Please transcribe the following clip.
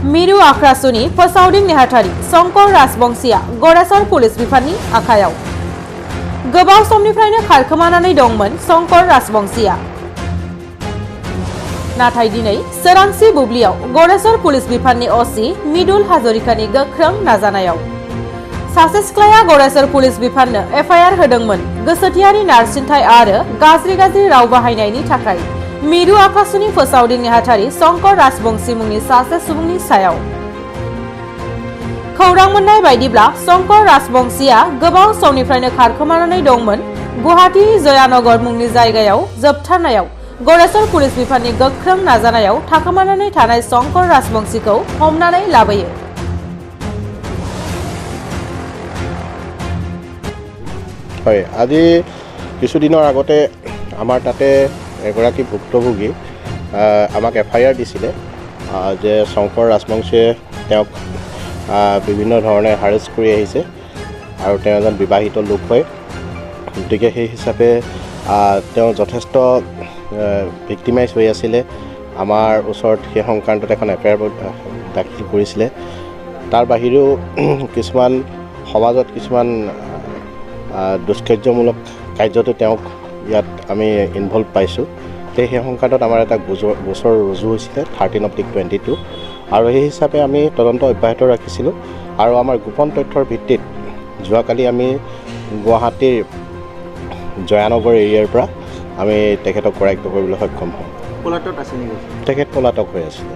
मिरु आख्रासुनि फोसावदिं नेहाथारि शंकर राजबंशिया गरेसर पुलिस बिफाननि आखायाव गोबाव समनिफ्रायनो खारखोमानानै दंमोन शंकर राजबंशिया नाथाय दिनै सोरांसि बुब्लियाव गरेसर पुलिस बिफाननि असि मिदुल हाजरिकानि गोख्रों नाजानायाव सासे सिख्लाया गरेसर पुलिस बिफाननो एफआईआर होदोंमोन गोसोथियारि नारसिनथाय आरो गाज्रि राव बाहायनायनि थाखाय मिरु आख्रासुनि फोसावदिं नेहाथारि शंकर राजबंशी मुंनि सासे सुबुंनि सायाव खौरां मोननाय बायदिब्ला शंकर राजबंशीया गोबाव समनिफ्रायनो खारखोमानानै दंमोन गुवाहाटीनि जयानगर मुंनि जायगायाव जोबथारनायाव गरेसर पुलिस बिफाननि गोख्रों नाजानायाव थाखोमानानै थानाय शंकर राजबंशीखौ हमनानै लाबोयो। হয় আজি কিছুদিনৰ আগতে আমাৰ তাতে এগৰাকী ভুক্তভোগী আমাক এফআইআৰ দিছিলে যে শংকৰ ৰাজবংশীয়ে তেওঁক বিভিন্ন ধৰণে হাৰেষ্ট কৰি আহিছে আৰু তেওঁ এজন বিবাহিত লোক হয় গতিকে সেই হিচাপে তেওঁ যথেষ্ট ভিক্টিমাইজ হৈ আছিলে আমাৰ ওচৰত সেই সংক্ৰান্তত এখন এফআইআৰ দাখিল কৰিছিলে তাৰ বাহিৰেও কিছুমান সমাজত কিছুমান দুষ্কাৰ্যমূলক কাৰ্যতো তেওঁক ইয়াত আমি ইনভলভ পাইছোঁ সেই সংক্ৰান্তত আমাৰ এটা গোচৰ ৰুজু হৈছিলে 13/22 আৰু সেই হিচাপে আমি তদন্ত অব্যাহত ৰাখিছিলোঁ আৰু আমাৰ গোপন তথ্যৰ ভিত্তিত যোৱাকালি আমি গুৱাহাটীৰ জয়ানগৰ এৰিয়াৰ পৰা আমি তেখেতক কৰায়ত্ব কৰিবলৈ সক্ষম হওঁ। তেখেত পলাতক হৈ আছিলে।